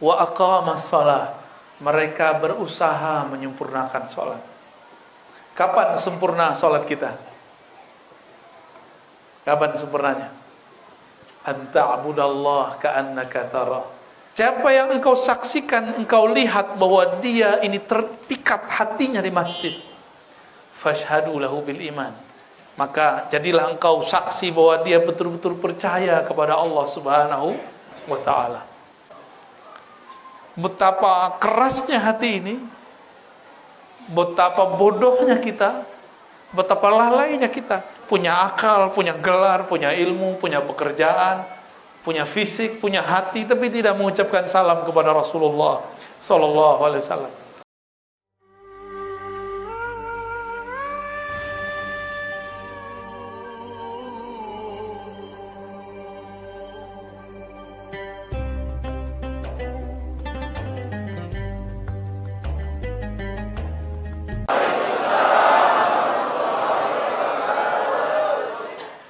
wa aqamas shalah, mereka berusaha menyempurnakan salat. Kapan sempurna salat kita? Kapan sempurnanya? Anta'budallah ka'annaka tara. Siapa yang engkau saksikan, engkau lihat bahwa dia ini terpikat hatinya di masjid, fashhadu lahu bil iman, maka jadilah engkau saksi bahwa dia betul-betul percaya kepada Allah Subhanahu wa ta'ala. Betapa kerasnya hati ini, betapa bodohnya kita, betapa lalainya kita. Punya akal, punya gelar, punya ilmu, punya pekerjaan, punya fisik, punya hati, tapi tidak mengucapkan salam kepada Rasulullah sallallahu alaihi wasallam.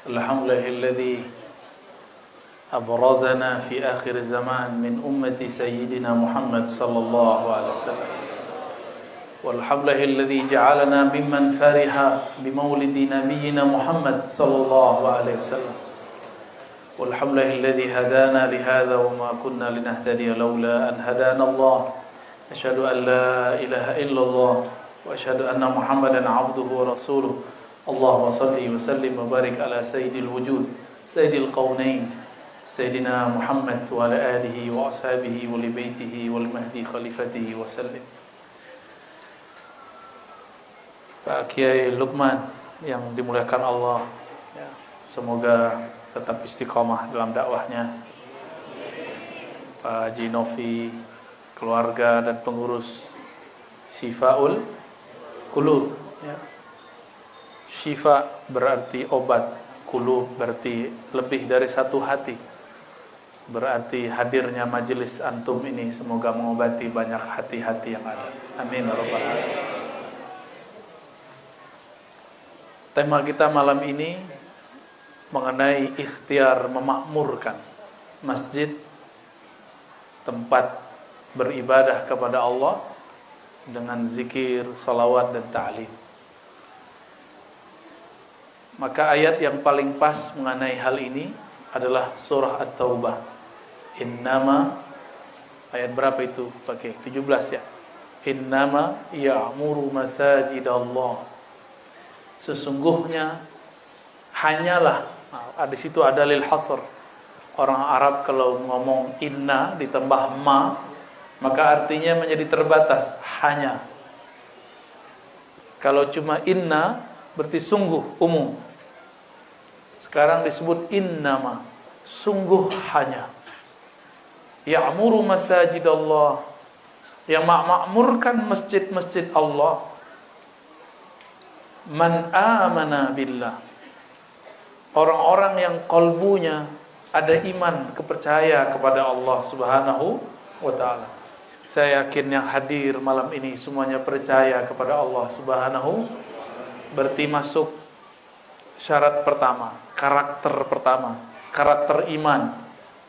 Alhamdulillahilladzi abrazana fi akhir zaman min ummati sayyidina Muhammad sallallahu alaihi wasallam. Walhamdulillahilladzi ja'alana mimman fariha bimaulidi nabiyyina Muhammad sallallahu alaihi wasallam. Walhamdulillahilladzi hadana lihadza wa ma kunna linahtadiya laula an hadana Allah. Asyhadu an la ilaha illallah wa asyhadu anna Muhammadan 'abduhu wa rasuluh. Allahumma salli wa sallim wa barik ala sayyidil wujud, sayyidil qawnain, sayyidina Muhammad wa ala alihi wa ashabihi wa li baitihi wal mahdi khalifatihi wa sallim. Pak Kiai Luqman yang dimuliakan Allah, ya, semoga tetap istiqomah dalam dakwahnya. Pak Haji Novi, keluarga dan pengurus Syifaul Qulub, ya. Syifa berarti obat, qulub berarti lebih dari satu hati. Berarti hadirnya majelis antum ini semoga mengobati banyak hati-hati yang ada. Amin ya rabbal alamin. Tema kita malam ini mengenai ikhtiar memakmurkan masjid, tempat beribadah kepada Allah dengan zikir, salawat dan ta'lim. Maka ayat yang paling pas mengenai hal ini adalah surah At-Taubah. Innama, ayat berapa itu? Pakai 17 ya. Innama ya'muru masajidallah. Sesungguhnya hanyalah, di situ ada lil hasr. Orang Arab kalau ngomong inna ditambah ma, maka artinya menjadi terbatas, hanya. Kalau cuma inna berarti sungguh, umum. Sekarang disebut innama, sungguh hanya. Ya'muru masajidallah, yang makmurkan masjid-masjid Allah. Man amana billah, orang-orang yang kalbunya ada iman, kepercaya kepada Allah Subhanahu wa ta'ala. Saya yakin yang hadir malam ini semuanya percaya kepada Allah Subhanahu. Berarti masuk syarat pertama, karakter pertama, karakter iman.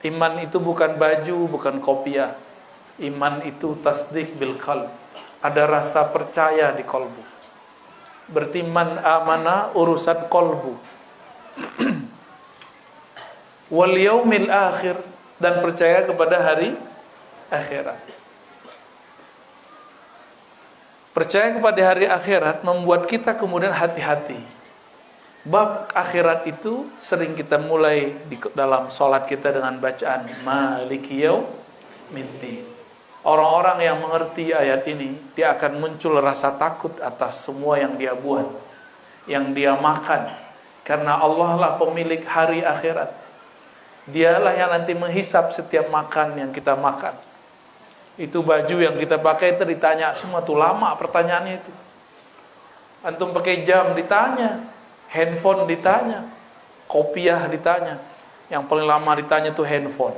Iman itu bukan baju, bukan kopiah. Iman itu tasdik bil qalb. Ada rasa percaya di kolbu. Berarti man amana urusan kolbu. Wal yaumil akhir, dan percaya kepada hari akhirat. Percaya kepada hari akhirat membuat kita kemudian hati-hati. Bab akhirat itu sering kita mulai di dalam sholat kita dengan bacaan Maliki Yaumiddin. Orang-orang yang mengerti ayat ini, dia akan muncul rasa takut atas semua yang dia buat, yang dia makan. Karena Allah lah pemilik hari akhirat. Dialah yang nanti menghisap setiap makan yang kita makan. Itu baju yang kita pakai itu ditanya semua, tuh lama pertanyaannya itu. Antum pakai jam ditanya, handphone ditanya, kopiah ditanya. Yang paling lama ditanya tuh handphone.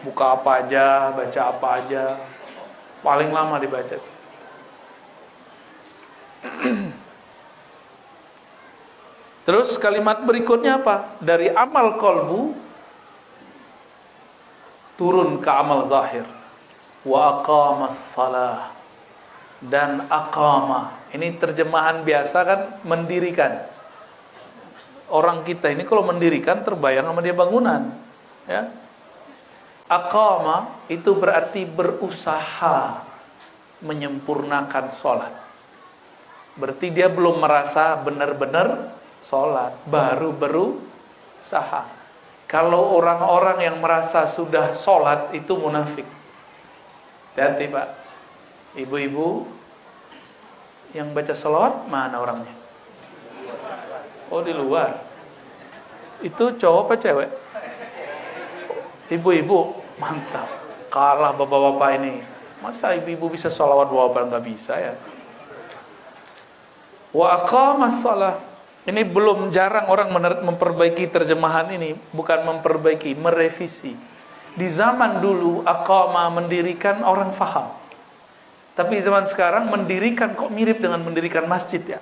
Buka apa aja, baca apa aja, paling lama dibaca. Terus kalimat berikutnya apa? Dari amal kolbu turun ke amal zahir. Wa aqamas salah, dan aqama, ini terjemahan biasa kan, mendirikan. Orang kita ini kalau mendirikan terbayang sama dia bangunan, ya. Aqama itu berarti berusaha menyempurnakan sholat. Berarti dia belum merasa benar-benar sholat, baru berusaha. Kalau orang-orang yang merasa sudah sholat itu munafik. Hati-hati Pak. Ibu-ibu yang baca sholawat mana orangnya? Oh, di luar. Itu cowok apa cewek? Ibu-ibu, mantap. Kalah bapak-bapak ini. Masa ibu-ibu bisa sholawat, bapak nggak bisa ya? Wa aqamas shalah. Ini belum, jarang orang memperbaiki terjemahan ini. Bukan memperbaiki, merevisi. Di zaman dulu, aqama, mendirikan, orang faham. Tapi zaman sekarang, mendirikan kok mirip dengan mendirikan masjid ya?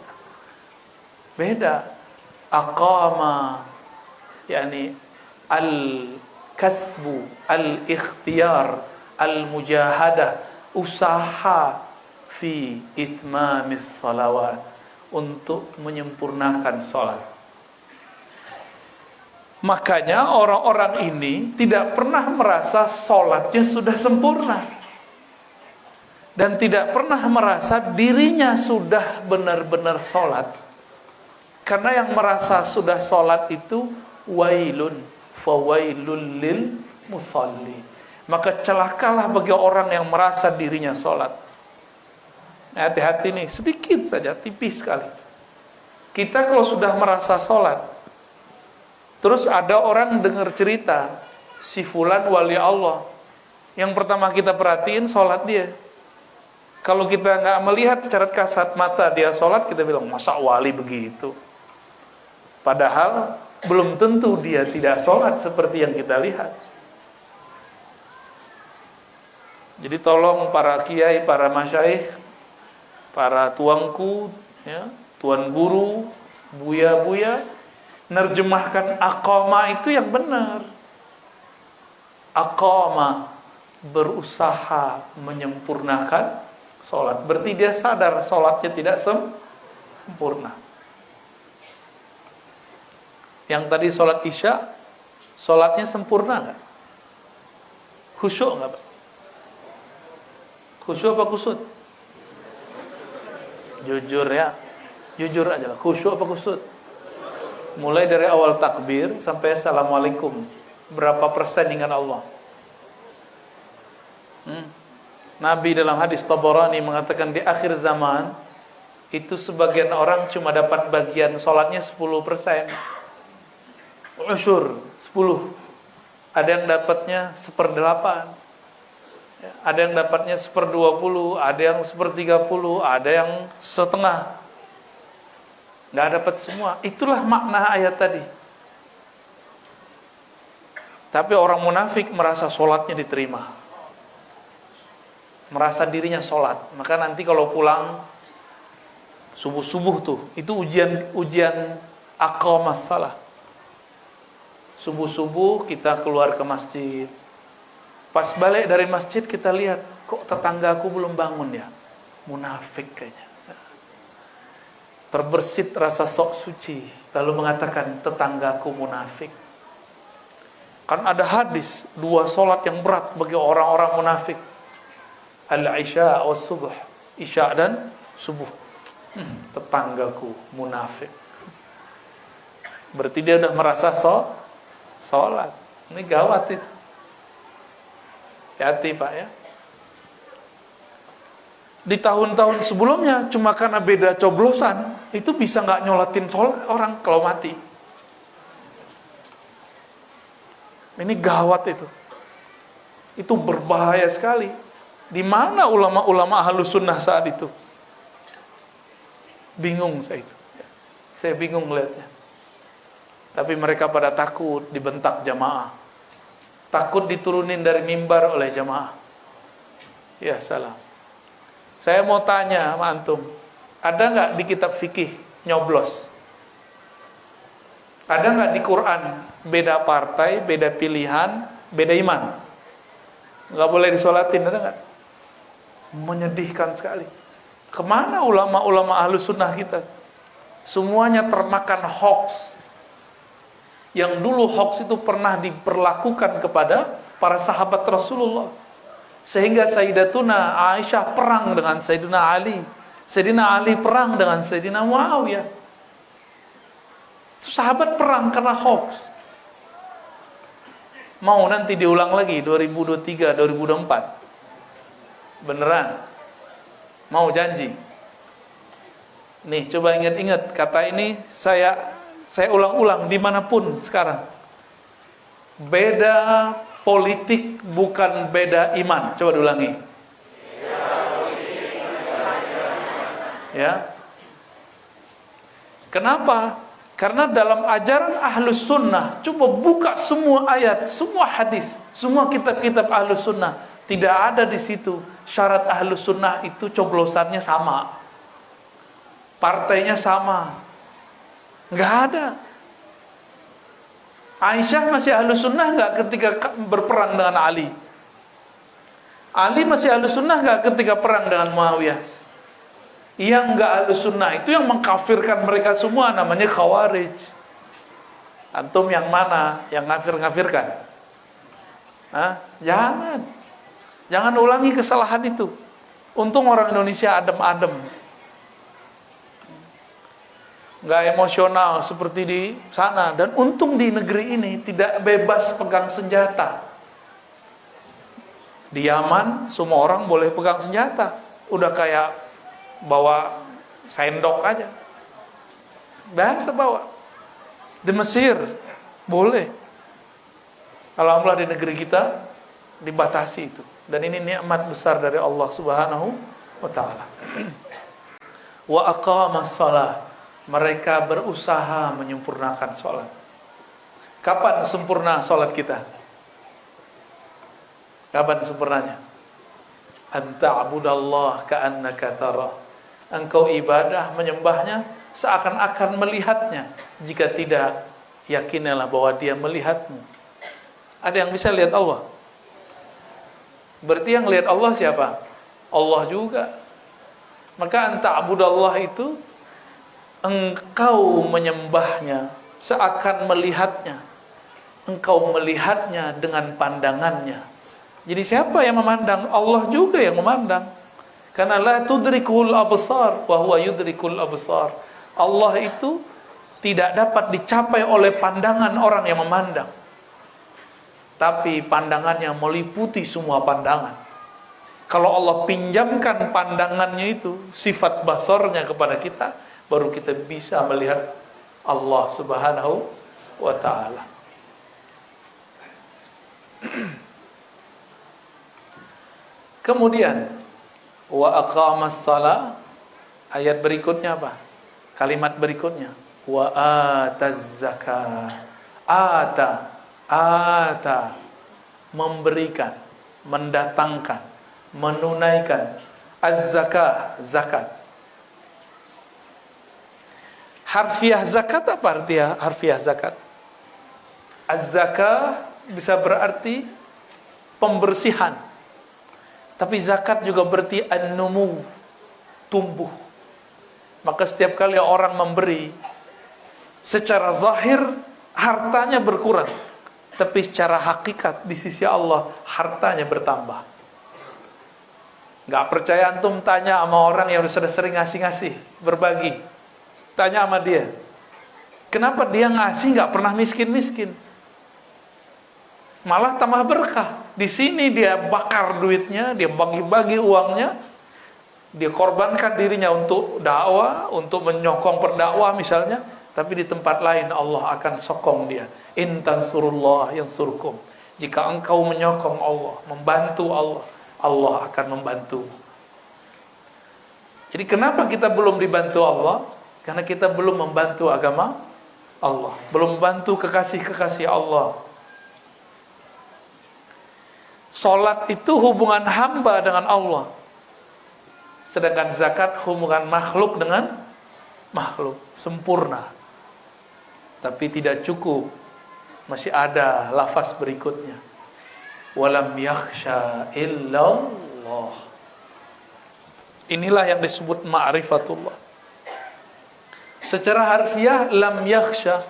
Beda. Aqama, yakni al-kasbu, al-ikhtiyar, al-mujahadah, usaha fi itmamis salawat, untuk menyempurnakan salat. Makanya orang-orang ini tidak pernah merasa sholatnya sudah sempurna. Dan tidak pernah merasa dirinya sudah benar-benar sholat. Karena yang merasa sudah sholat itu wailun, fawailun lil musalli. Maka celakalah bagi orang yang merasa dirinya sholat. Hati-hati nih, sedikit saja, tipis sekali. Kita kalau sudah merasa sholat, terus ada orang dengar cerita, si fulan wali Allah. Yang pertama kita perhatiin sholat dia. Kalau kita nggak melihat secara kasat mata dia sholat, kita bilang, masa wali begitu? Padahal belum tentu dia tidak sholat seperti yang kita lihat. Jadi tolong para kiai, para masyaikh, para tuanku, ya, tuan guru, buya-buya, nerjemahkan aqama itu yang benar. Aqama, berusaha menyempurnakan sholat. Berarti dia sadar sholatnya tidak sempurna. Yang tadi sholat isya, sholatnya sempurna nggak? Khusyuk nggak Pak? Khusyuk apa kusut? Jujur ya, jujur aja lah. Khusyuk apa kusut? Mulai dari awal takbir sampai assalamualaikum, berapa persen dengan Allah? Nabi dalam hadis Tabarani mengatakan di akhir zaman itu sebagian orang cuma dapat bagian sholatnya 10%. Usyur 10. Ada yang dapatnya 1/8. Ada yang dapatnya 1/20, ada yang 1/30, ada yang setengah. Nggak dapat semua. Itulah makna ayat tadi. Tapi orang munafik merasa sholatnya diterima, merasa dirinya sholat. Maka nanti kalau pulang subuh-subuh tuh, itu ujian aqamas salah. Subuh-subuh kita keluar ke masjid. Pas balik dari masjid kita lihat, kok tetanggaku belum bangun ya? Munafik kayaknya. Terbersit rasa sok suci, lalu mengatakan tetanggaku munafik. Kan ada hadis, 2 sholat yang berat bagi orang-orang munafik. Al-isya wa subuh. Isya dan subuh. Tetanggaku munafik. Berarti dia udah merasa sholat. Ini gawat itu. Hati Pak ya. Di tahun-tahun sebelumnya cuma karena beda coblosan itu bisa nggak nyolatin sholat orang kalau mati. Ini gawat itu. Itu berbahaya sekali. Di mana ulama-ulama ahlus sunnah saat itu? Bingung saya itu. Saya bingung melihatnya. Tapi mereka pada takut dibentak jamaah. Takut diturunin dari mimbar oleh jamaah. Ya salam. Saya mau tanya sama antum, ada nggak di kitab fikih nyoblos? Ada nggak di Quran beda partai, beda pilihan, beda iman? nggak boleh disolatin, ada nggak? Menyedihkan sekali. Kemana ulama-ulama ahlus sunnah kita? Semuanya termakan hoax. Yang dulu hoax itu pernah diperlakukan kepada para sahabat Rasulullah. Sehingga Sayyidatuna Aisyah perang dengan Sayyidina Ali. Sayyidina Ali perang dengan Sayyidina Muawiyah. Itu sahabat perang karena hoax. Mau nanti diulang lagi 2023, 2024. Beneran? Mau janji? Nih, coba ingat-ingat kata ini saya ulang-ulang dimanapun sekarang. Beda politik bukan beda iman. Coba diulangi. Ya. Kenapa? Karena dalam ajaran Ahlus Sunnah, coba buka semua ayat, semua hadis, semua kitab-kitab Ahlus Sunnah, tidak ada di situ syarat Ahlus Sunnah itu coblosannya sama, partainya sama, nggak ada. Aisyah masih Ahlus Sunnah nggak ketika berperang dengan Ali? Ali masih Ahlus Sunnah nggak ketika perang dengan Muawiyah? Yang nggak Ahlus Sunnah itu yang mengkafirkan mereka semua, namanya Khawarij. Antum yang mana? Yang ngafir-ngafirkan? Jangan ulangi kesalahan itu. Untung orang Indonesia adem-adem, nggak emosional seperti di sana. Dan untung di negeri ini tidak bebas pegang senjata. Di Yaman semua orang boleh pegang senjata, udah kayak bawa sendok aja, biasa bawa. Di Mesir boleh. Alhamdulillah di negeri kita dibatasi itu. Dan ini nikmat besar dari Allah Subhanahu wa taala. Wa aqamas shalah, mereka berusaha menyempurnakan salat. Kapan sempurna salat kita? Kapan sempurnanya? Anta'budallah ka'annaka tarah. Engkau ibadah, menyembahnya seakan-akan melihatnya. Jika tidak, yakinilah bahwa dia melihatmu. Ada yang bisa lihat Allah? Berarti yang lihat Allah siapa? Allah juga. Maka anta'budallah itu engkau menyembahnya seakan melihatnya. Engkau melihatnya dengan pandangannya. Jadi siapa yang memandang? Allah juga yang memandang. Karena la tudrikul absar wa huwa yudrikul absar. Allah itu tidak dapat dicapai oleh pandangan orang yang memandang. Tapi pandangannya meliputi semua pandangan. Kalau Allah pinjamkan pandangannya itu, sifat basarnya kepada kita, baru kita bisa melihat Allah Subhanahu wa ta'ala. Kemudian wa aqamas shalah, ayat berikutnya apa? Kalimat berikutnya wa ataz zakah. Ata memberikan, mendatangkan, menunaikan az-zakah, zakat. Harfiah zakat apa arti harfiah zakat? Az-zakah bisa berarti pembersihan. Tapi zakat juga berarti an-numu, tumbuh. Maka setiap kali orang memberi, secara zahir hartanya berkurang, tapi secara hakikat di sisi Allah hartanya bertambah. Gak percaya antum tanya sama orang yang sudah sering ngasih-ngasih, berbagi. Tanya sama dia, kenapa dia ngasih gak pernah miskin-miskin? Malah tambah berkah. Di sini dia bakar duitnya, dia bagi-bagi uangnya, dia korbankan dirinya untuk dakwah, untuk menyokong pendakwah misalnya. Tapi di tempat lain Allah akan sokong dia. In tansurullah yansurkum. Jika engkau menyokong Allah, membantu Allah, Allah akan membantu. Jadi kenapa kita belum dibantu Allah? Karena kita belum membantu agama Allah, belum membantu kekasih-kekasih Allah. Salat itu hubungan hamba dengan Allah. Sedangkan zakat hubungan makhluk dengan makhluk, sempurna. Tapi tidak cukup, masih ada lafaz berikutnya. walam yakhsha illallah. Inilah yang disebut ma'rifatullah. Secara harfiah lam yakhsha,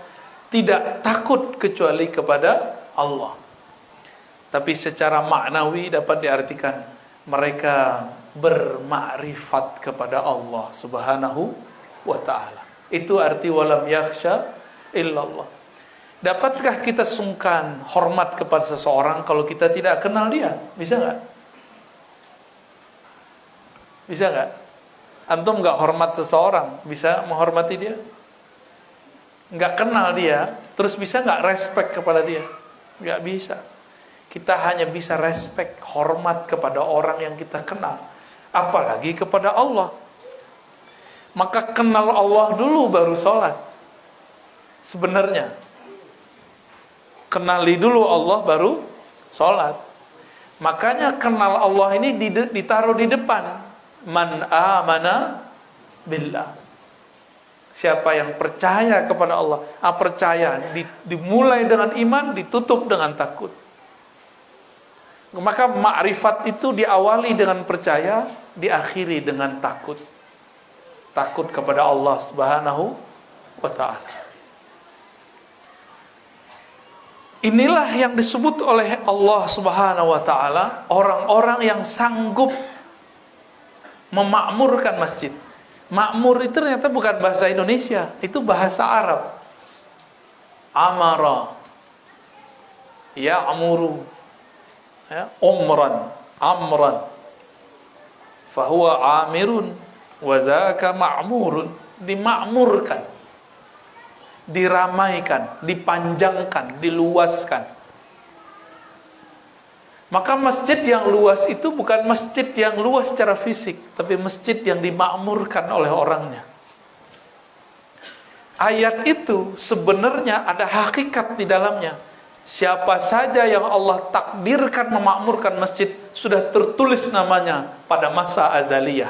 tidak takut kecuali kepada Allah. Tapi secara maknawi dapat diartikan mereka bermakrifat kepada Allah Subhanahu wa ta'ala. Itu arti walam yakhsha illallah. Dapatkah kita sungkan hormat kepada seseorang kalau kita tidak kenal dia? Bisa nggak? Bisa nggak? Antum nggak hormat seseorang, bisa menghormati dia? Nggak kenal dia, terus bisa nggak respect kepada dia? Nggak bisa. Kita hanya bisa respect, hormat kepada orang yang kita kenal, apalagi kepada Allah. Maka kenal Allah dulu baru sholat. Sebenarnya kenali dulu Allah baru sholat. Makanya kenal Allah ini ditaruh di depan. Man amana billah. Siapa yang percaya kepada Allah. Percaya dimulai dengan iman, ditutup dengan takut. Maka makrifat itu diawali dengan percaya, diakhiri dengan takut. Takut kepada Allah Subhanahu wa ta'ala. Inilah yang disebut oleh Allah Subhanahu wa ta'ala orang-orang yang sanggup memakmurkan masjid. Makmur itu ternyata bukan bahasa Indonesia, itu bahasa Arab. Amara, ya'muru, umran, amran, fahuwa amirun, wa zaka ma'murun. Dimakmurkan, diramaikan, dipanjangkan, diluaskan. Maka masjid yang luas itu bukan masjid yang luas secara fisik, tapi masjid yang dimakmurkan oleh orangnya. Ayat itu sebenarnya ada hakikat di dalamnya. Siapa saja yang Allah takdirkan memakmurkan masjid, sudah tertulis namanya pada masa azaliyah.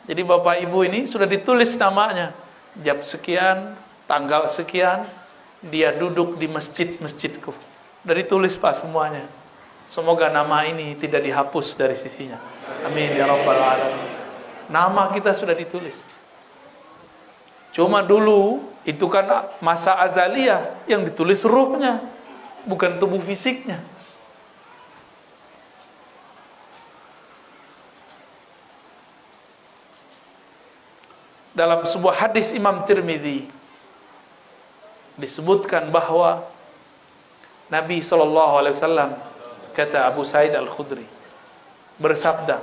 Jadi Bapak Ibu ini sudah ditulis namanya. Jam sekian, tanggal sekian, dia duduk di masjidku. Sudah ditulis Pak semuanya. Semoga nama ini tidak dihapus dari sisinya. Amin ya rabbal alamin. Nama kita sudah ditulis. Cuma dulu itu kan masa azaliyah, yang ditulis ruhnya, bukan tubuh fisiknya. Dalam sebuah hadis Imam Tirmidzi disebutkan bahwa Nabi SAW, kata Abu Sa'id Al-Khudri, bersabda,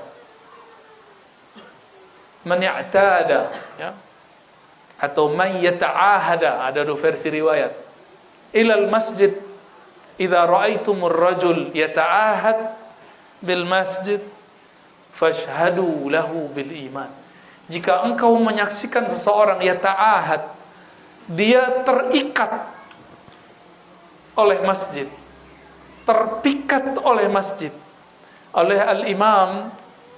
man i'tada, ya, atau man yata'ahada, ada dua versi riwayat, ilal masjid idza ra'aitumur rajul yata'ahad bil masjid fashhadu lahu bil iman. Jika engkau menyaksikan seseorang yata'ahad, dia terikat oleh masjid, terpikat oleh masjid. Oleh Al-Imam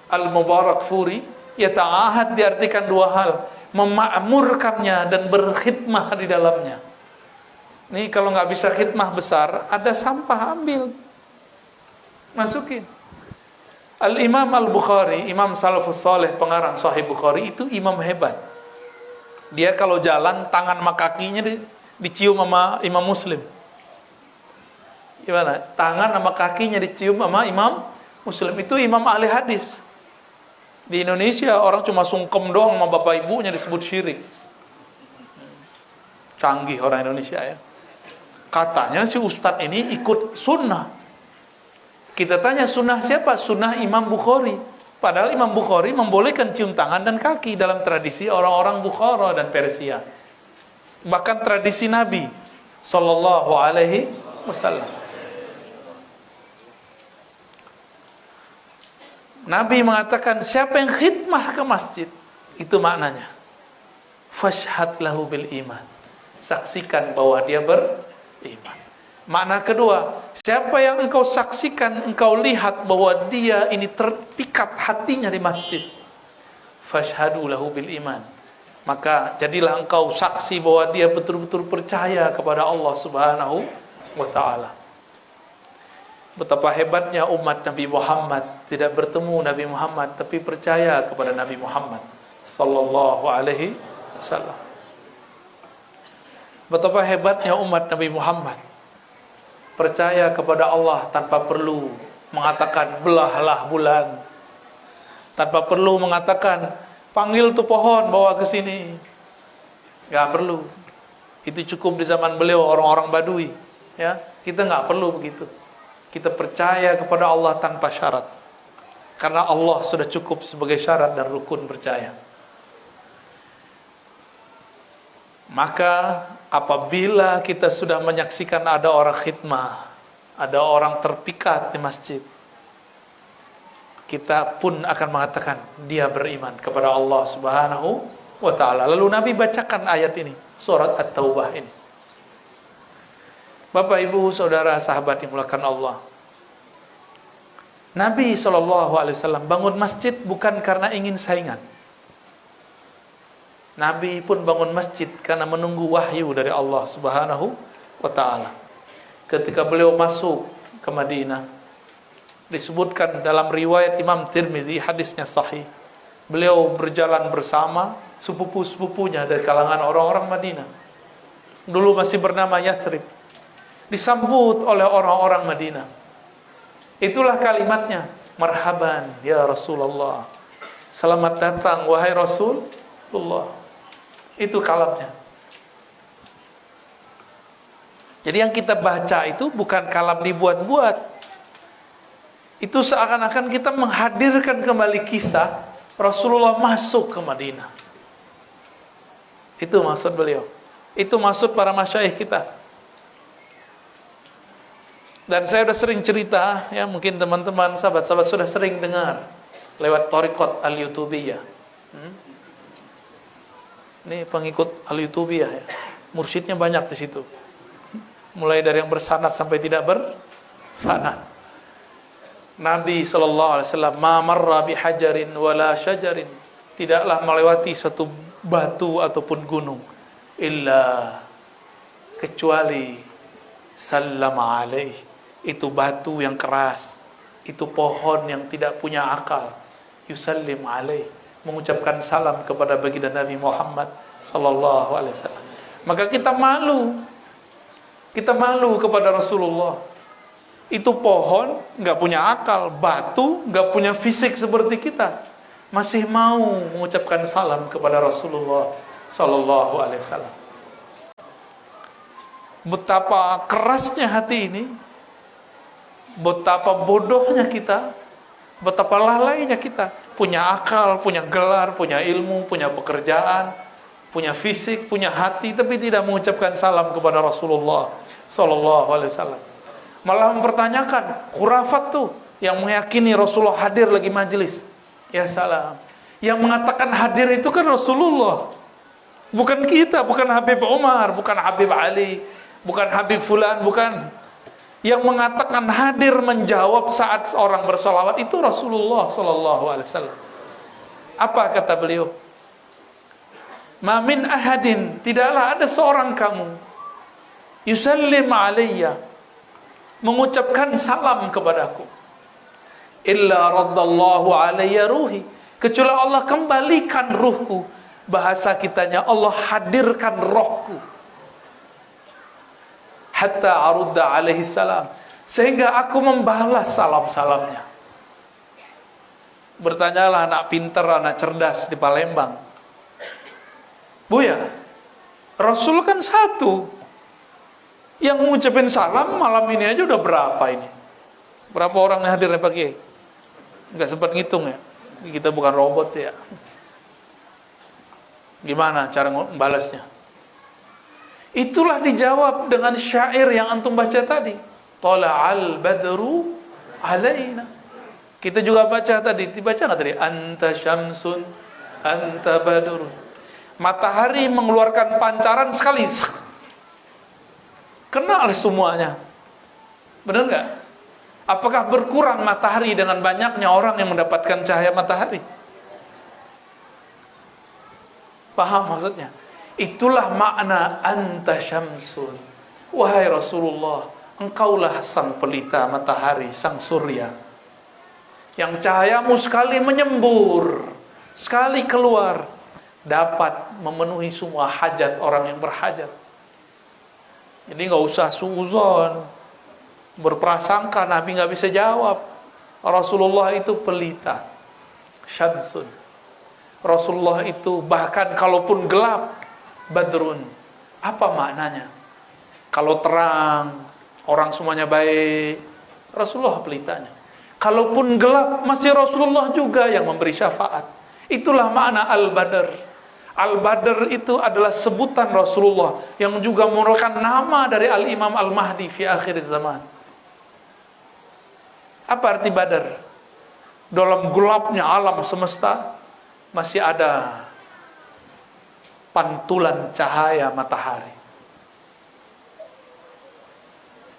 Al-Mubarakfuri, yata'ahad diartikan dua hal, memakmurkannya dan berkhidmah di dalamnya. Nih kalau nggak bisa khidmah besar, ada sampah ambil, masukin. Al-Imam Al-Bukhari, Imam Salafus Saleh, pengarang Sahih Bukhari, itu imam hebat. Dia kalau jalan, tangan sama kakinya dicium sama Imam Muslim. Gimana? Tangan sama kakinya dicium sama Imam Muslim. Itu imam ahli hadis. Di Indonesia orang cuma sungkem doang sama bapak ibunya disebut syirik. Canggih orang Indonesia ya. Katanya si ustadz ini ikut sunnah. Kita tanya sunnah siapa? Sunnah Imam Bukhari. Padahal Imam Bukhari membolehkan cium tangan dan kaki dalam tradisi orang-orang Bukhara dan Persia. Bahkan tradisi Nabi Sallallahu Alaihi Wasallam. Nabi mengatakan siapa yang khidmah ke masjid, itu maknanya fashhad lahu bil iman, saksikan bahwa dia beriman. Makna kedua, siapa yang engkau saksikan, engkau lihat bahwa dia ini terpikat hatinya di masjid, fashhadu lahu bil iman, maka jadilah engkau saksi bahwa dia betul-betul percaya kepada Allah Subhanahu wa ta'ala. Betapa hebatnya umat Nabi Muhammad, tidak bertemu Nabi Muhammad tapi percaya kepada Nabi Muhammad sallallahu alaihi wasallam. Betapa hebatnya umat Nabi Muhammad, percaya kepada Allah tanpa perlu mengatakan belahlah bulan, tanpa perlu mengatakan panggil tuh pohon bawa ke sini. Enggak perlu. Itu cukup di zaman beliau orang-orang Badui, ya. Kita enggak perlu begitu. Kita percaya kepada Allah tanpa syarat, karena Allah sudah cukup sebagai syarat dan rukun percaya. Maka apabila kita sudah menyaksikan ada orang khidmah, ada orang terpikat di masjid, kita pun akan mengatakan dia beriman kepada Allah Subhanahu wa ta'ala. Lalu Nabi bacakan ayat ini, surat At-Taubah ini. Bapak, Ibu, Saudara, sahabat yang dimuliakan Allah, Nabi SAW bangun masjid bukan karena ingin saingan. Nabi pun bangun masjid karena menunggu wahyu dari Allah Subhanahu wa ta'ala. Ketika beliau masuk ke Madinah, disebutkan dalam riwayat Imam Tirmidzi, hadisnya sahih, beliau berjalan bersama sepupu-sepupunya dari kalangan orang-orang Madinah. Dulu masih bernama Yathrib. Disambut oleh orang-orang Madinah. Itulah kalimatnya, marhaban ya Rasulullah, selamat datang wahai Rasulullah. Itu kalamnya. Jadi yang kita baca itu bukan kalam dibuat-buat. Itu seakan-akan kita menghadirkan kembali kisah Rasulullah masuk ke Madinah. Itu maksud beliau. Itu maksud para masyayikh kita. Dan saya sudah sering cerita, ya, mungkin teman-teman sahabat-sahabat sudah sering dengar lewat Thariqat Al-Yutubiyah. Ini pengikut Al-Yutubiyah, ya. Mursyidnya banyak di situ. Mulai dari yang bersanad sampai tidak bersanad. Nabi SAW ma marra bihajarin wala syajarin, tidaklah melewati suatu batu ataupun gunung illa kecuali sallama alaih. Itu batu yang keras, itu pohon yang tidak punya akal, yusallim alaih, mengucapkan salam kepada baginda Nabi Muhammad sallallahu alaihi wasallam. Maka kita malu kepada Rasulullah. Itu pohon enggak punya akal, batu enggak punya fisik seperti kita, masih mau mengucapkan salam kepada Rasulullah sallallahu alaihi wasallam. Betapa kerasnya hati ini, betapa bodohnya kita, betapa lalainya kita. Punya akal, punya gelar, punya ilmu, punya pekerjaan, punya fisik, punya hati, tapi tidak mengucapkan salam kepada Rasulullah sallallahu alaihi wasallam. Malah mempertanyakan khurafat tuh yang meyakini Rasulullah hadir lagi majelis. Ya salam. Yang mengatakan hadir itu kan Rasulullah, bukan kita, bukan Habib Umar, bukan Habib Ali, bukan Habib Fulan, bukan. Yang mengatakan hadir menjawab saat orang bersolawat itu Rasulullah sallallahu alaihi wasallam. Apa kata beliau? Ma min ahadin, tidaklah ada seorang kamu, yusallim alayya, mengucapkan salam kepadaku, illa raddallahu alayya ruhi, kecuali Allah kembalikan ruhku. Bahasa kitanya Allah hadirkan rohku. Hatta arudda alaihi salam, sehingga aku membalas salam-salamnya. Bertanyalah anak pintar, anak cerdas di Palembang, Buya, Rasul kan satu, yang mengucapin salam malam ini aja udah berapa ini? Berapa orang yang hadir Pak Kiai? Enggak sempat ngitung ya. Kita bukan robot ya. Gimana cara membalasnya? Itulah dijawab dengan syair yang antum baca tadi. Tala'al badru alaina. Kita juga baca tadi, dibaca enggak tadi? Anta syamsun, anta badrun. Matahari mengeluarkan pancaran sekali, kenal semuanya. Benar enggak? Apakah berkurang matahari dengan banyaknya orang yang mendapatkan cahaya matahari? Paham maksudnya? Itulah makna anta syamsun. Wahai Rasulullah, engkaulah sang pelita matahari, sang surya, yang cahayamu sekali menyembur, sekali keluar, dapat memenuhi semua hajat orang yang berhajat. Jadi nggak usah suuzon, berprasangka Nabi nggak bisa jawab. Rasulullah itu pelita, syamsun. Rasulullah itu bahkan kalaupun gelap, badrun. Apa maknanya? Kalau terang, orang semuanya baik, Rasulullah pelitanya. Kalaupun gelap, masih Rasulullah juga yang memberi syafaat. Itulah makna Al-Badr. Al-Badr itu adalah sebutan Rasulullah yang juga merupakan nama dari Al-Imam Al-Mahdi fi akhir zaman. Apa arti Badr? Dalam gelapnya alam semesta masih ada pantulan cahaya matahari.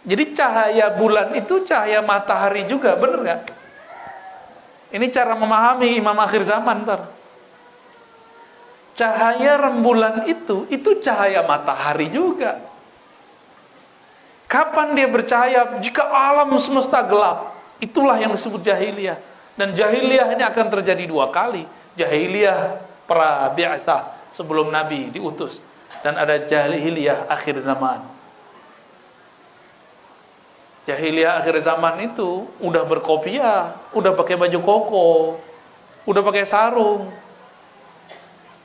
Jadi cahaya bulan itu cahaya matahari juga, benar nggak? Ini cara memahami Imam akhir zaman, ntar. Cahaya rembulan itu cahaya matahari juga. Kapan dia bercahaya? Jika alam semesta gelap. Itulah yang disebut jahiliyah. Dan jahiliyah ini akan terjadi 2 kali. Jahiliyah pra-bi'tsah, sebelum Nabi diutus. Dan ada jahiliyah akhir zaman. Jahiliyah akhir zaman itu udah berkopiah, udah pakai baju koko, udah pakai sarung,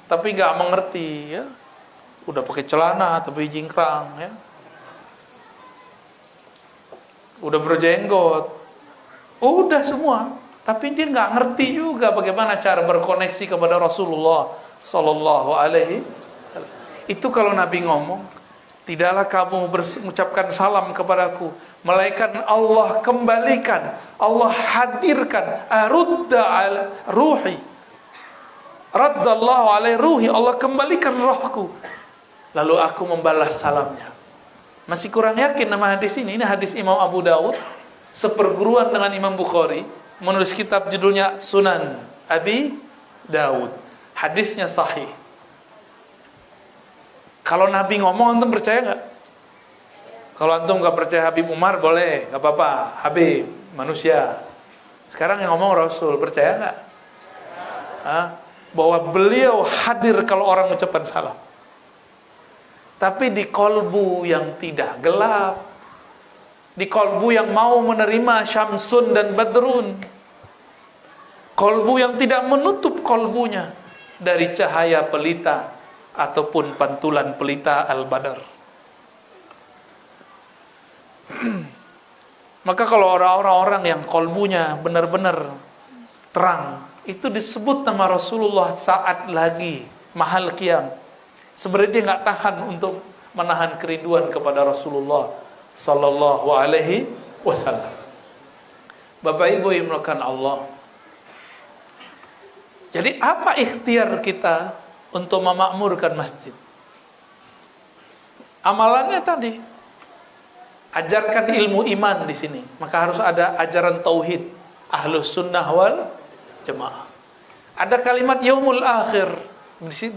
tapi nggak mengerti, ya. Udah pakai celana tapi jingkrang, ya. Udah berjenggot, udah semua, tapi dia nggak ngerti juga bagaimana cara berkoneksi kepada Rasulullah Sallallahu Alaihi Wasallam. Itu kalau Nabi ngomong, tidaklah kamu mengucapkan salam kepadaku, melainkan Allah kembalikan, Allah hadirkan, arudda al ruhi, raddallahu alaihi ruhi, Allah kembalikan rohku, lalu aku membalas salamnya. Masih kurang yakin nama hadis ini hadis Imam Abu Daud, seperguruan dengan Imam Bukhari, menulis kitab judulnya Sunan Abi Daud. Hadisnya sahih. Kalau Nabi ngomong, antum percaya nggak? Kalau antum nggak percaya Habib Umar, boleh, nggak apa-apa. Habib, manusia. Sekarang yang ngomong Rasul, percaya nggak? Bahwa beliau hadir kalau orang mengucapkan salam. Tapi di kolbu yang tidak gelap, di kolbu yang mau menerima Syamsun dan Badrun, kolbu yang tidak menutup kolbunya dari cahaya pelita ataupun pantulan pelita Al-Badr. Maka kalau orang-orang yang kolbunya benar-benar terang, itu disebut nama Rasulullah saat lagi mahal qiyam. Sebenarnya dia nggak tahan untuk menahan kerinduan kepada Rasulullah Sallallahu Alaihi Wasallam. Bapak Ibu yang dimuliakan Allah. Jadi apa ikhtiar kita untuk memakmurkan masjid? Amalannya tadi, ajarkan ilmu iman di sini. Maka harus ada ajaran tauhid, ahlus sunnah wal jamaah. Ada kalimat yaumul akhir,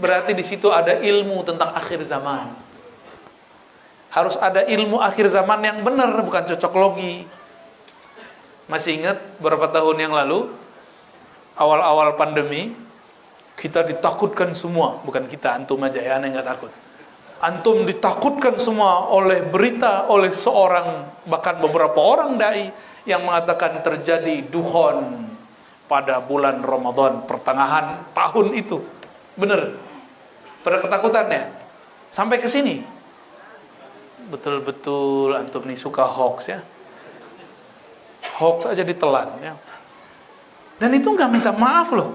berarti di situ ada ilmu tentang akhir zaman. Harus ada ilmu akhir zaman yang benar, bukan cocok logi. Masih ingat beberapa tahun yang lalu, awal-awal pandemi, kita ditakutkan semua, bukan kita, antum aja ya, aneh nggak takut. Antum ditakutkan semua oleh berita, oleh seorang, bahkan beberapa orang dai yang mengatakan terjadi duhon pada bulan Ramadan pertengahan tahun itu. Bener, pada ketakutannya sampai ke sini. Betul-betul antum nih suka hoax ya. Hoax aja ditelan ya. Dan itu nggak minta maaf loh.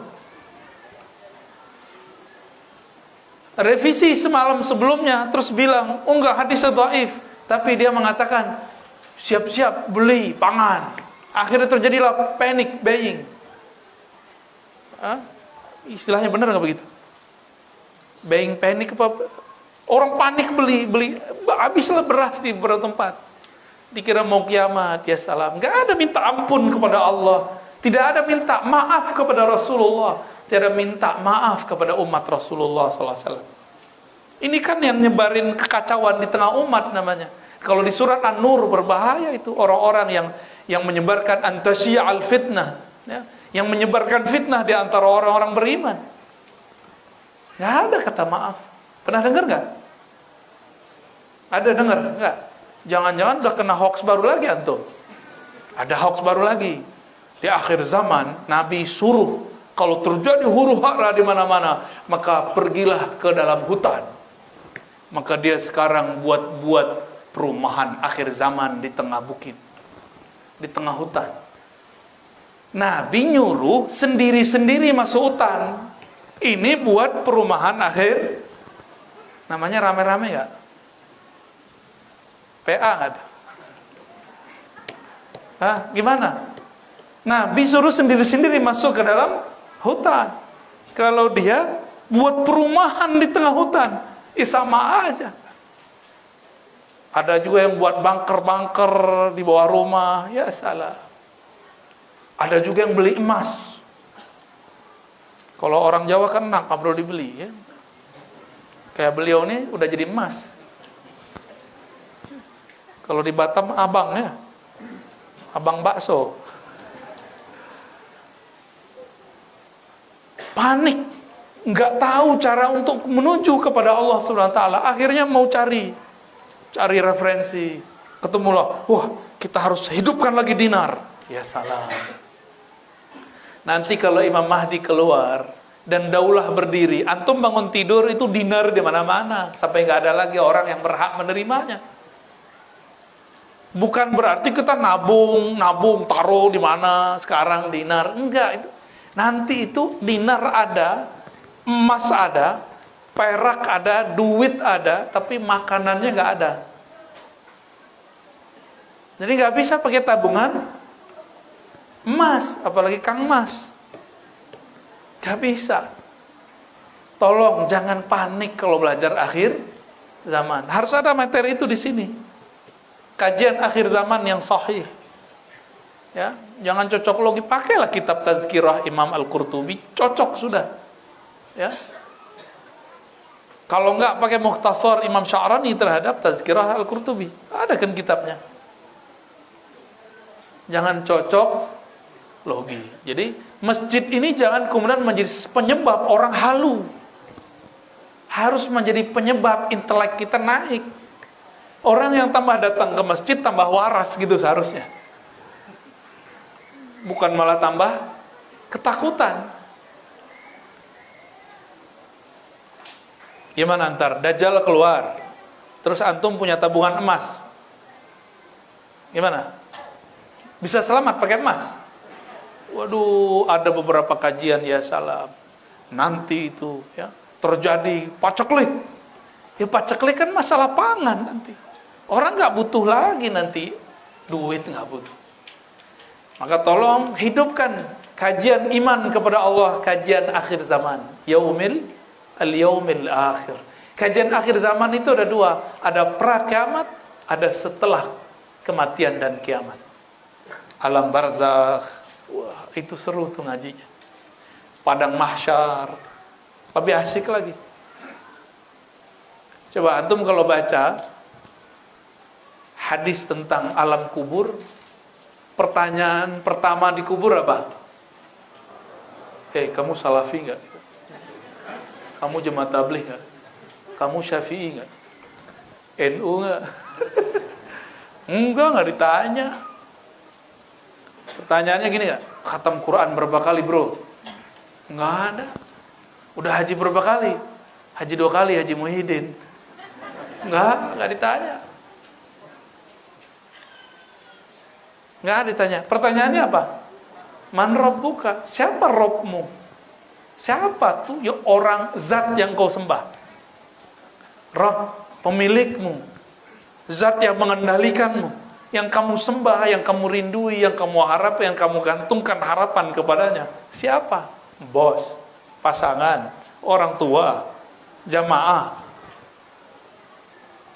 Revisi semalam sebelumnya terus bilang, oh enggak, hadisnya dhaif, tapi dia mengatakan siap-siap beli pangan. Akhirnya terjadilah panic buying. Istilahnya benar nggak begitu? Buying panic apa? Orang panik beli, habislah beras di beberapa tempat. Dikira mau kiamat, ya salam. Nggak ada minta ampun kepada Allah, tidak ada minta maaf kepada Rasulullah, tidak ada minta maaf kepada umat Rasulullah SAW. Ini kan yang nyebarin kekacauan di tengah umat namanya. Kalau di surat An-Nur berbahaya itu orang-orang yang menyebarkan antasyi'al fitnah, ya, yang menyebarkan fitnah di antara orang-orang beriman. Nggak ada kata maaf. Pernah dengar nggak? Ada dengar nggak? Jangan-jangan udah kena hoax baru lagi antum. Ada hoax baru lagi. Di akhir zaman Nabi suruh kalau terjadi huru-hara di mana-mana, maka pergilah ke dalam hutan. Maka dia sekarang buat perumahan akhir zaman di tengah bukit, di tengah hutan. Nabi nyuruh sendiri-sendiri masuk hutan. Ini buat perumahan akhir. Namanya rame-rame gak? PA gak tuh? Hah? Gimana? Nabi suruh sendiri-sendiri masuk ke dalam hutan. Kalau dia buat perumahan di tengah hutan, sama aja. Ada juga yang buat bunker-bunker di bawah rumah, ya salah. Ada juga yang beli emas. Kalau orang Jawa kan nggak perlu dibeli, ya. Kayak beliau ini udah jadi emas. Kalau di Batam abang, ya, abang bakso. Panik, nggak tahu cara untuk menuju kepada Allah Subhanahu Wa Taala. Akhirnya mau cari referensi, ketemulah, wah kita harus hidupkan lagi dinar. Ya salam. Nanti kalau Imam Mahdi keluar dan daulah berdiri, antum bangun tidur itu dinar di mana-mana sampai nggak ada lagi orang yang berhak menerimanya. Bukan berarti kita nabung taruh di mana sekarang dinar, enggak itu. Nanti itu dinar ada, emas ada, perak ada, duit ada, tapi makanannya nggak ada. Jadi nggak bisa pakai tabungan emas, apalagi Kang Mas. Nggak bisa. Tolong jangan panik kalau belajar akhir zaman. Harus ada materi itu di sini. Kajian akhir zaman yang sahih. Ya, jangan cocok logi, pakailah kitab Tazkirah Imam Al-Qurtubi, cocok sudah. Ya. Kalau enggak pakai Mukhtasar Imam Sya'rani terhadap Tazkirah Al-Qurtubi. Ada kan kitabnya. Jangan cocok logi. Jadi masjid ini jangan kemudian menjadi penyebab orang halu. Harus menjadi penyebab intelek kita naik. Orang yang tambah datang ke masjid tambah waras gitu seharusnya. Bukan malah tambah ketakutan. Gimana ntar Dajjal keluar, terus antum punya tabungan emas, gimana? Bisa selamat pakai emas? Waduh, ada beberapa kajian ya salam. Nanti itu ya terjadi paceklik. Ya paceklik kan masalah pangan nanti. Orang nggak butuh lagi nanti duit, nggak butuh. Maka tolong hidupkan kajian iman kepada Allah, kajian akhir zaman, al-yaumil akhir. Kajian akhir zaman itu ada dua, ada pra kiamat, ada setelah kematian dan kiamat. Alam barzakh, wah itu seru tuh ngajinya. Padang mahsyar, lebih asik lagi. Coba antum kalau baca hadis tentang alam kubur, pertanyaan pertama di kubur apa? Kamu salafi enggak? Kamu jemaah tabligh enggak? Kamu syafi'i enggak? NU enggak? Enggak ditanya. Pertanyaannya gini enggak? Khatam Quran berapa kali, bro? Enggak ada. Udah haji berapa kali? Haji 2 kali, Haji Muhyiddin. Enggak ditanya. Enggak ditanya. Pertanyaannya apa? Man rabbuka? Siapa Rabbmu? Siapa tuh ya orang zat yang kau sembah? Rabb, pemilikmu. Zat yang mengendalikanmu, yang kamu sembah, yang kamu rindui, yang kamu harap, yang kamu gantungkan harapan kepadanya. Siapa? Bos, pasangan, orang tua, jamaah.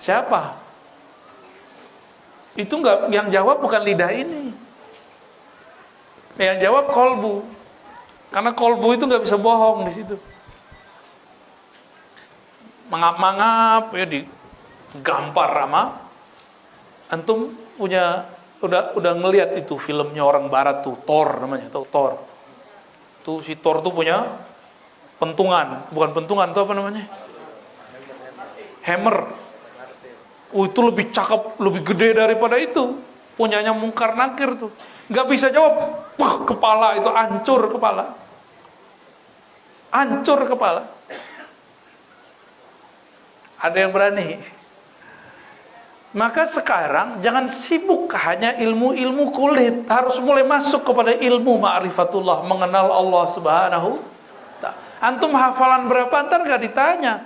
Siapa? Itu enggak, yang jawab bukan lidah ini. Yang jawab kolbu. Karena kolbu itu enggak bisa bohong di situ. Mangap-mangap ya digampar sama Antum punya udah ngelihat itu filmnya orang barat tuh, Thor namanya, tahu Thor. Tuh si Thor tuh punya pentungan, bukan pentungan tuh apa namanya? Hammer. Itu lebih cakep, lebih gede daripada itu. Punyanya Mungkar Nakir tuh. Nggak bisa jawab. Wah, kepala itu hancur kepala. Hancur kepala. Ada yang berani. Maka sekarang jangan sibuk hanya ilmu-ilmu kulit, harus mulai masuk kepada ilmu ma'rifatullah, mengenal Allah Subhanahu. Antum hafalan berapa ntar gak ditanya.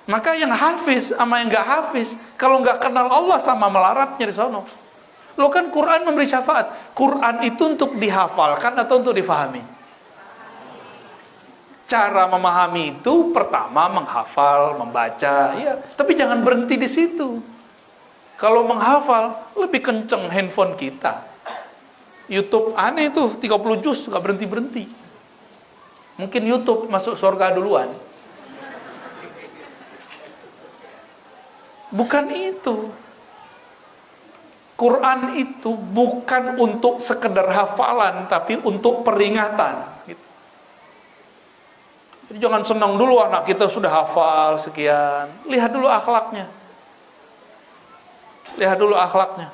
Maka yang hafiz sama yang gak hafiz, kalau gak kenal Allah sama melaratnya di sono. Lo kan Quran memberi syafaat. Quran itu untuk dihafalkan atau untuk difahami? Cara memahami itu pertama menghafal, membaca, ya. Tapi jangan berhenti di situ. Kalau menghafal, lebih kenceng handphone kita. YouTube aneh tuh, 30 juz, gak berhenti-berhenti. Mungkin YouTube masuk surga duluan. Bukan itu. Quran itu bukan untuk sekedar hafalan, tapi untuk peringatan. Gitu. Jadi jangan senang dulu anak kita sudah hafal sekian. Lihat dulu akhlaknya. Lihat dulu akhlaknya.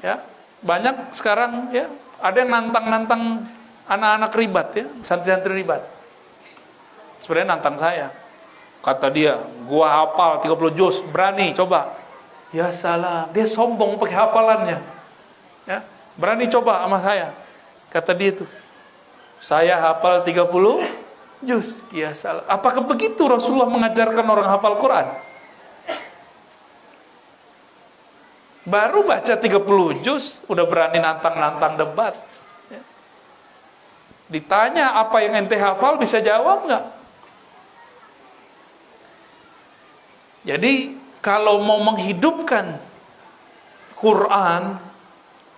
Ya, banyak sekarang ya, ada yang nantang-nantang anak-anak ribat ya, santri-santri ribat. Sebenarnya nantang saya. Kata dia, gua hafal 30 juz, berani coba. Ya salah, dia sombong pakai hafalannya. Ya, berani coba sama saya. Kata dia itu, saya hafal 30 juz. Ya salah. Apakah begitu Rasulullah mengajarkan orang hafal Quran? Baru baca 30 juz, udah berani nantang-nantang debat. Ya. Ditanya apa yang ente hafal, bisa jawab nggak? Jadi kalau mau menghidupkan Quran,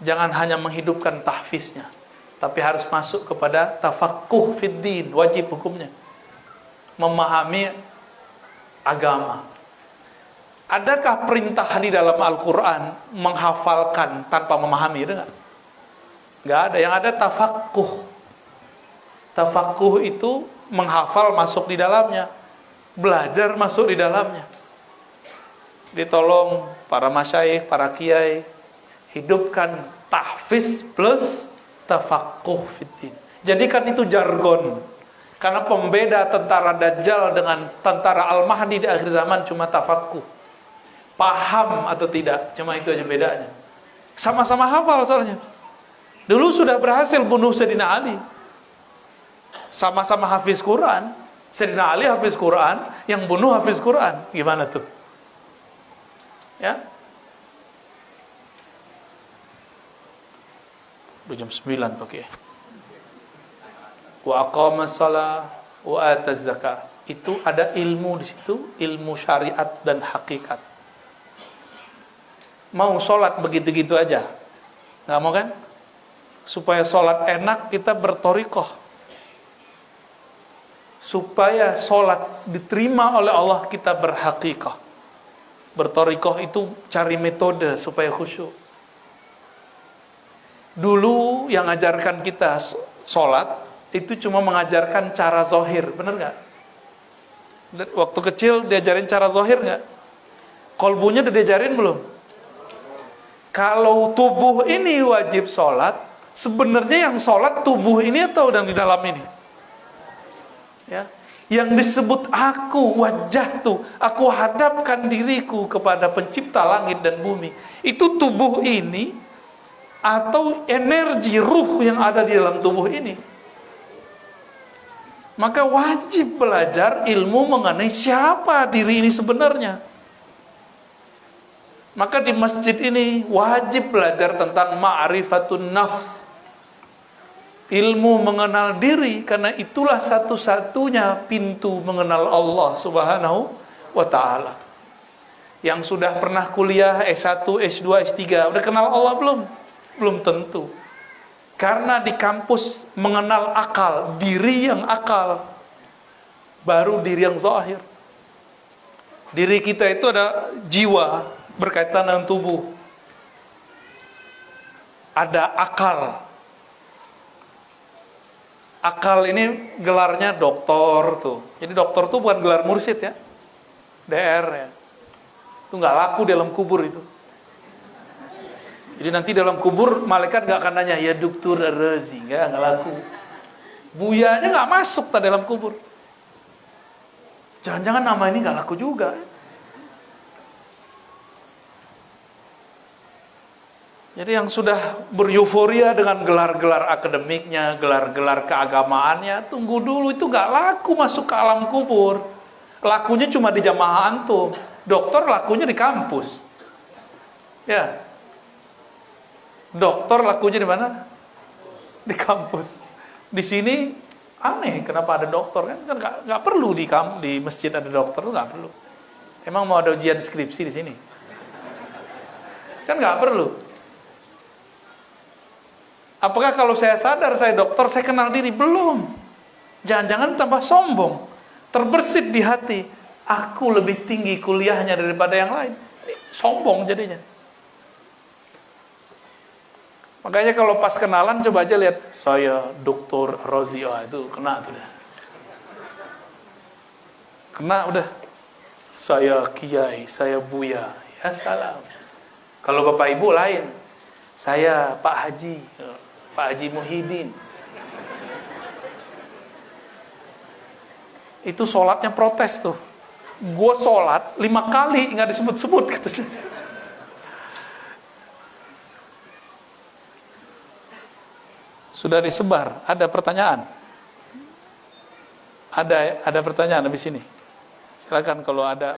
jangan hanya menghidupkan tahfiznya, tapi harus masuk kepada tafaqquh fid din, wajib hukumnya. Memahami agama. Adakah perintah di dalam Al-Quran menghafalkan tanpa memahami? Ada nggak? Nggak ada. Yang ada tafaqquh. Tafaqquh itu menghafal masuk di dalamnya, belajar masuk di dalamnya. Ditolong para masyayikh, para kiai, hidupkan tahfiz plus tafaqquh fiddin. Jadikan itu jargon. Karena pembeda tentara Dajjal dengan tentara Al-Mahdi di akhir zaman cuma tafaqquh. Paham atau tidak, cuma itu aja bedanya. Sama-sama hafal soalnya. Dulu sudah berhasil bunuh Sayyidina Ali. Sama-sama hafiz Quran. Sayyidina Ali hafiz Quran, yang bunuh hafiz Quran. Gimana tuh? Ya. Udah jam 9 pakai. Wa aqamas shalah wa ataz zakah. Itu ada ilmu di situ, ilmu syariat dan hakikat. Mau sholat begitu-gitu aja, nggak mau kan? Supaya sholat enak kita bertorikoh. Supaya sholat diterima oleh Allah kita berhakikah. Bertorikoh itu cari metode supaya khusyuk. Dulu yang ajarkan kita sholat itu cuma mengajarkan cara zahir, bener nggak? Waktu kecil diajarin cara zahir nggak? Kolbunya udah diajarin belum? Kalau tubuh ini wajib sholat, sebenarnya yang sholat tubuh ini atau yang di dalam ini? Ya, yang disebut aku, wajah tuh, aku hadapkan diriku kepada pencipta langit dan bumi. Itu tubuh ini atau energi ruh yang ada di dalam tubuh ini. Maka wajib belajar ilmu mengenai siapa diri ini sebenarnya. Maka di masjid ini wajib belajar tentang ma'rifatun nafs. Ilmu mengenal diri, karena itulah satu-satunya pintu mengenal Allah Subhanahu wa ta'ala. Yang sudah pernah kuliah S1, S2, S3, udah kenal Allah belum? Belum tentu. Karena di kampus mengenal akal, diri yang akal, baru diri yang zahir. Diri kita itu ada jiwa, berkaitan dengan tubuh. ada akal. Akal ini gelarnya doktor tuh. Jadi doktor tuh bukan gelar mursyid ya. DR ya. Itu nggak laku dalam kubur itu. Jadi nanti dalam kubur malaikat nggak akan nanya, ya Dokter Ar-Razi, nggak laku. Buyanya nggak masuk tak dalam kubur. Jangan-jangan nama ini nggak laku juga. Jadi yang sudah beryuforia dengan gelar-gelar akademiknya, gelar-gelar keagamaannya, tunggu dulu, itu nggak laku masuk ke alam kubur. Lakunya cuma di jamaah antum. Dokter lakunya di kampus. Ya. Dokter lakunya di mana? Di kampus. Di sini aneh, kenapa ada dokter kan nggak perlu di masjid ada dokter, nggak perlu. Emang mau ada ujian skripsi di sini? Kan nggak perlu. Apakah kalau saya sadar saya dokter, saya kenal diri? Belum. Jangan-jangan tambah sombong. Terbersit di hati, aku lebih tinggi kuliahnya daripada yang lain. Ini sombong jadinya. Makanya kalau pas kenalan coba aja lihat, saya Dr. Rozio, itu kena tuh dah. Kena udah. Saya Kiai, saya Buya. Ya salam. Kalau Bapak Ibu lain. Saya Pak Haji, Pak Haji Muhyiddin. Itu sholatnya protes tuh. Gue sholat 5 kali nggak disebut-sebut katanya. Sudah disebar. Ada pertanyaan? Ada pertanyaan habis ini. Silakan kalau ada